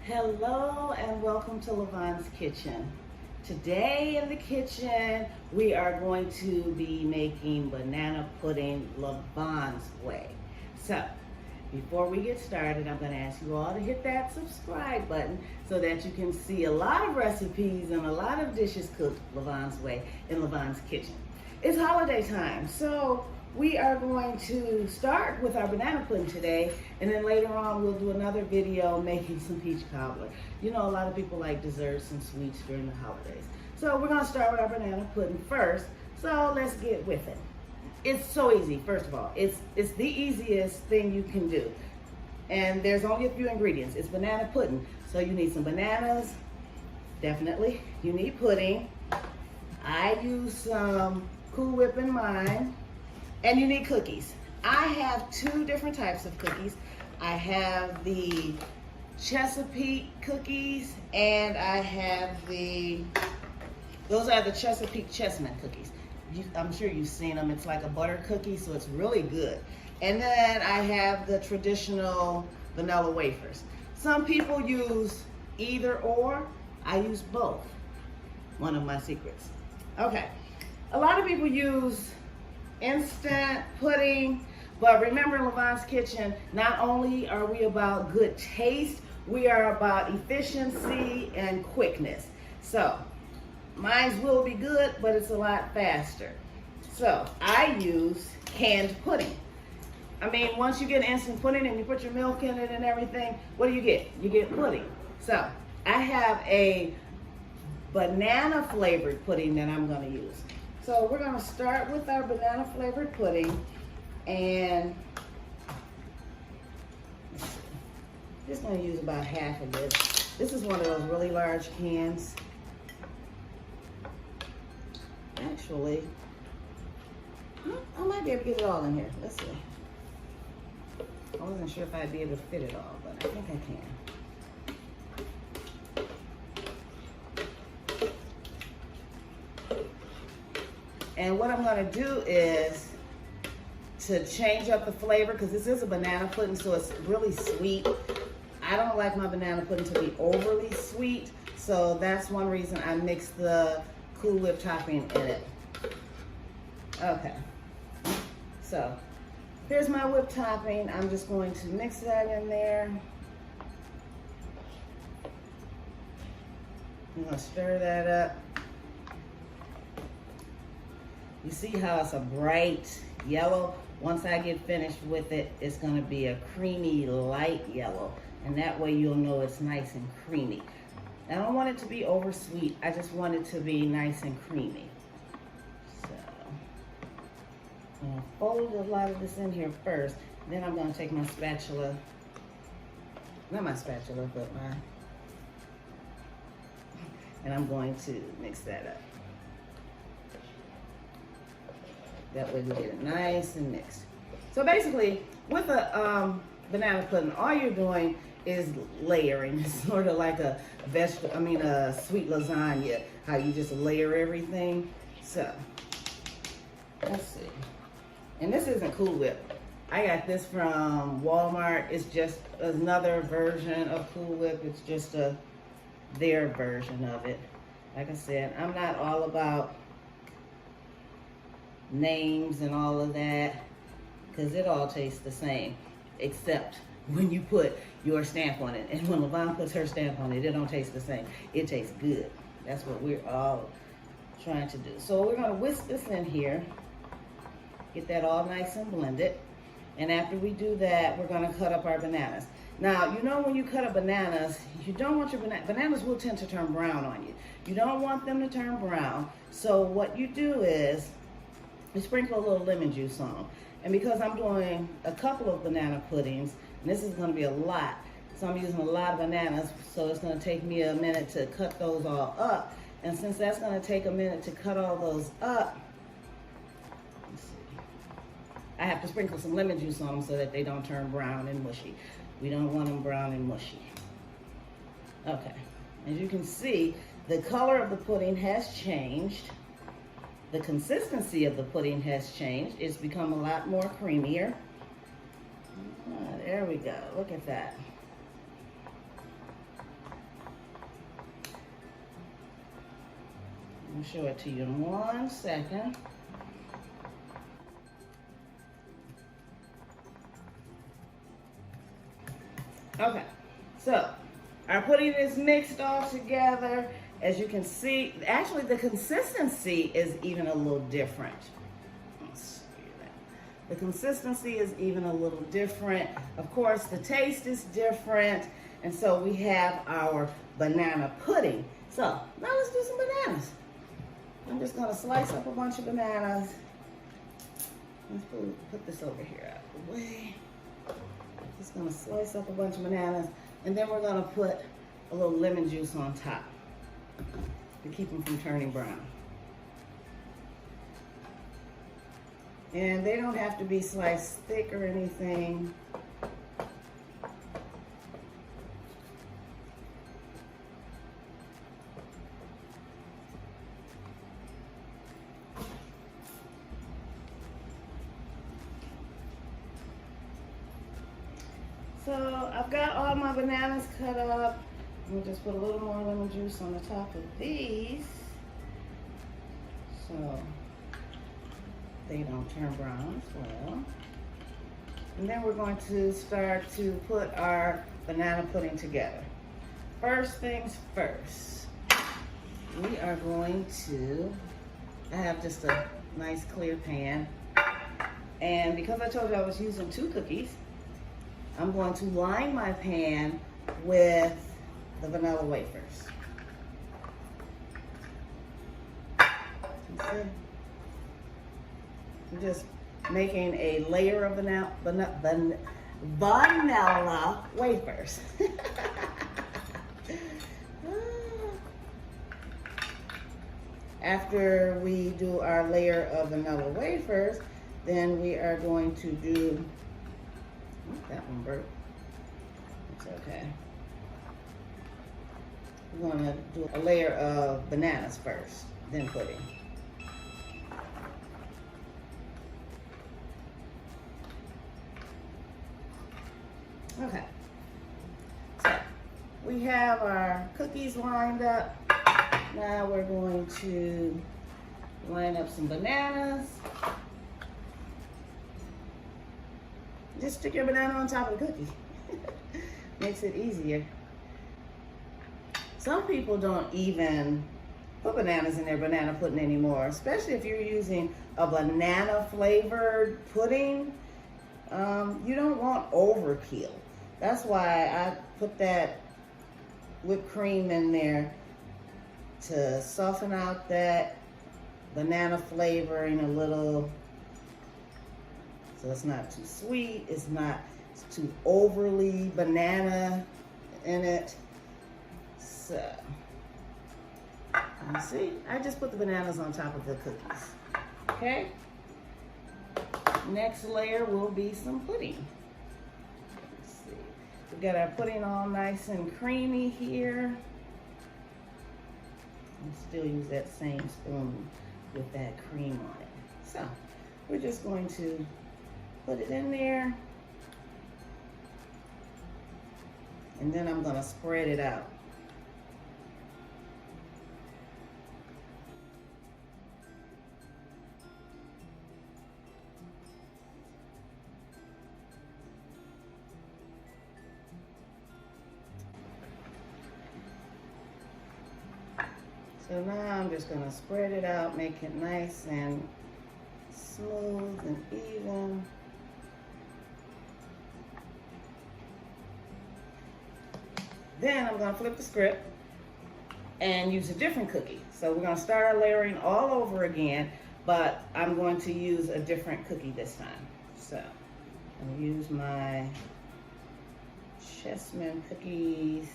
Hello and welcome to Lavonne's Kitchen. Today in the kitchen, we are going to be making banana pudding Lavonne's way. So, before we get started, I'm going to ask you all to hit that subscribe button so that you can see a lot of recipes and a lot of dishes cooked Lavonne's way in Lavonne's Kitchen. It's holiday time, so we are going to start with our banana pudding today, and then later on we'll do another video making some peach cobbler. You know, a lot of people like desserts and sweets during the holidays. So we're going to start with our banana pudding first, so let's get with it. It's so easy. First of all, it's the easiest thing you can do, and there's only a few ingredients. It's banana pudding, so you need some bananas, definitely. You need pudding. I use some Cool Whip in mine. And you need cookies. I have two different types of cookies. I have the Chesapeake cookies, and I have those are the Chesapeake chestnut cookies. I'm sure you've seen them. It's like a butter cookie, so it's really good. And then I have the traditional vanilla wafers. Some people use either or. I use both. One of my secrets. Okay. A lot of people use instant pudding, but remember, in Lavonne's Kitchen, not only are we about good taste, we are about efficiency and quickness. So mine will be good, but it's a lot faster. So I use canned pudding. I mean, once you get instant pudding and you put your milk in it and everything, what do you get? You get pudding. So I have a banana flavored pudding that I'm going to use. So we're going to start with our banana flavored pudding, and just going to use about half of this. This is one of those really large cans. Actually, I might be able to get it all in here. Let's see. I wasn't sure if I'd be able to fit it all, but I think I can. And what I'm going to do is to change up the flavor, because this is a banana pudding, so it's really sweet. I don't like my banana pudding to be overly sweet, so that's one reason I mix the Cool Whip topping in it. Okay, so here's my whip topping. I'm just going to mix that in there. I'm going to stir that up. You see how it's a bright yellow? Once I get finished with it, it's going to be a creamy light yellow. And that way you'll know it's nice and creamy. I don't want it to be over sweet. I just want it to be nice and creamy. So I'm going to fold a lot of this in here first. Then I'm going to take my spatula. Not my spatula, but and I'm going to mix that up. That way we get it nice and mixed. So basically, with a banana pudding, all you're doing is layering. It's sort of like a sweet lasagna, how you just layer everything. So, let's see. And this isn't Cool Whip. I got this from Walmart. It's just another version of Cool Whip. It's just their version of it. Like I said, I'm not all about names and all of that, because it all tastes the same, except when you put your stamp on it. And when Lavonne puts her stamp on it, it don't taste the same. It tastes good. That's what we're all trying to do. So we're going to whisk this in here, get that all nice and blended. And after we do that, we're going to cut up our bananas. Now, you know, when you cut up bananas, you don't want your bananas will tend to turn brown on you. You don't want them to turn brown. So what you do is you sprinkle a little lemon juice on them. And because I'm doing a couple of banana puddings, and this is going to be a lot, so I'm using a lot of bananas, so it's going to take me a minute to cut those all up. And since that's going to take a minute to cut all those up, let's see, I have to sprinkle some lemon juice on them so that they don't turn brown and mushy. We don't want them brown and mushy. Okay, as you can see, the color of the pudding has changed. The consistency of the pudding has changed. It's become a lot more creamier. There we go. Look at that. I'll show it to you in 1 second. Okay, so our pudding is mixed all together. As you can see, actually the consistency is even a little different. Let's see that. The consistency is even a little different. Of course, the taste is different. And so we have our banana pudding. So now let's do some bananas. I'm just gonna slice up a bunch of bananas. Let's put this over here out of the way. Just gonna slice up a bunch of bananas, and then we're gonna put a little lemon juice on top to keep them from turning brown. And they don't have to be sliced thick or anything. So I've got all my bananas cut up. We'll just put a little more lemon juice on the top of these so they don't turn brown as well. And then we're going to start to put our banana pudding together. First things first, we are going to, I have just a nice clear pan. And because I told you I was using 2 cookies, I'm going to line my pan with the vanilla wafers. I'm just making a layer of vanilla wafers. After we do our layer of vanilla wafers, then we are going to do, that one broke. It's okay. We're going to do a layer of bananas first, then pudding. Okay. So we have our cookies lined up. Now we're going to line up some bananas. Just stick your banana on top of the cookie. Makes it easier. Some people don't even put bananas in their banana pudding anymore, especially if you're using a banana flavored pudding. You don't want overkill. That's why I put that whipped cream in there to soften out that banana flavoring a little. So it's not too sweet, it's not too overly banana in it. So, you see, I just put the bananas on top of the cookies, okay? Next layer will be some pudding. Let's see, we got our pudding all nice and creamy here. And still use that same spoon with that cream on it. So, we're just going to put it in there, and then I'm going to spread it out. So now I'm just going to spread it out, make it nice and smooth and even. Then I'm going to flip the script and use a different cookie. So we're going to start our layering all over again, but I'm going to use a different cookie this time. So I'll use my Chessman cookies.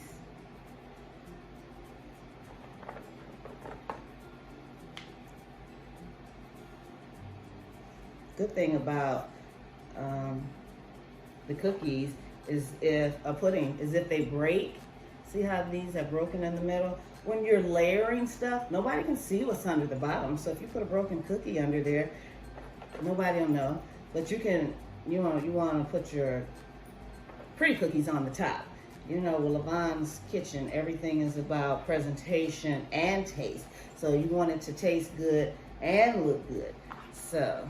Good thing about the cookies is if they break. See how these are broken in the middle? When you're layering stuff, nobody can see what's under the bottom. So if you put a broken cookie under there, nobody will know. But you want to put your pretty cookies on the top. You know, with Lavonne's Kitchen, everything is about presentation and taste. So you want it to taste good and look good. So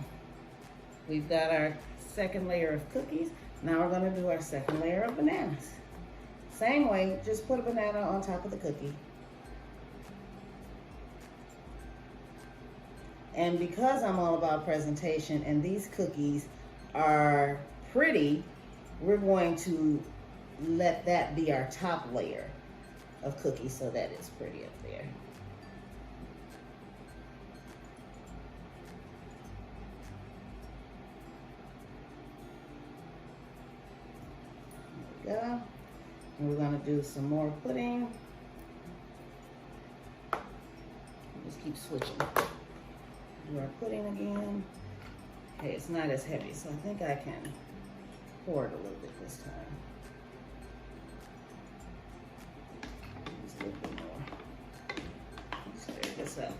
we've got our second layer of cookies. Now we're gonna do our second layer of bananas. Same way, just put a banana on top of the cookie. And because I'm all about presentation and these cookies are pretty, we're going to let that be our top layer of cookies so that it's pretty up there. There we go. And we're gonna do some more pudding. Just keep switching. Do our pudding again. Okay, it's not as heavy, so I think I can pour it a little bit this time. Just a little bit more. Stir this up.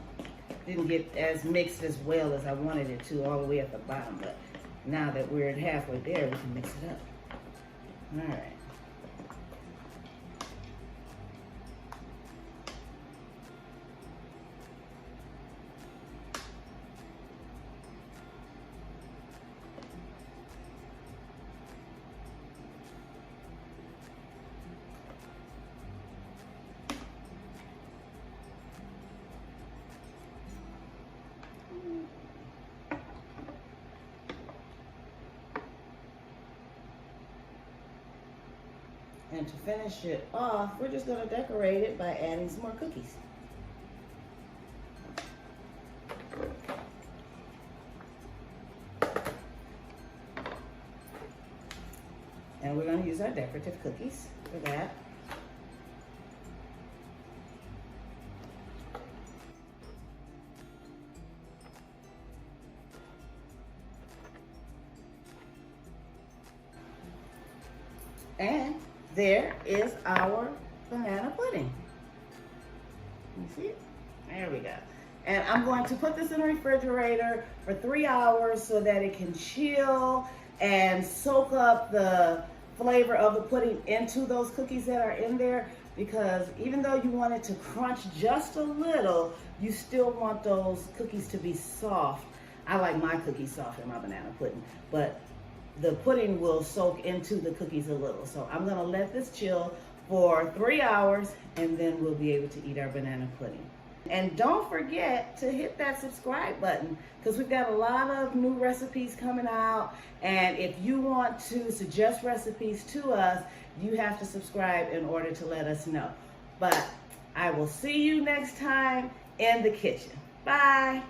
Didn't get as mixed as well as I wanted it to all the way at the bottom, but now that we're at halfway there, we can mix it up. All right. And to finish it off, we're just going to decorate it by adding some more cookies. And we're going to use our decorative cookies for that. And there is our banana pudding. You see it? There we go. And I'm going to put this in the refrigerator for 3 hours so that it can chill and soak up the flavor of the pudding into those cookies that are in there, because even though you want it to crunch just a little, you still want those cookies to be soft. I like my cookies soft in my banana pudding, but the pudding will soak into the cookies a little. So I'm gonna let this chill for 3 hours and then we'll be able to eat our banana pudding. And don't forget to hit that subscribe button, because we've got a lot of new recipes coming out. And if you want to suggest recipes to us, you have to subscribe in order to let us know. But I will see you next time in the kitchen. Bye.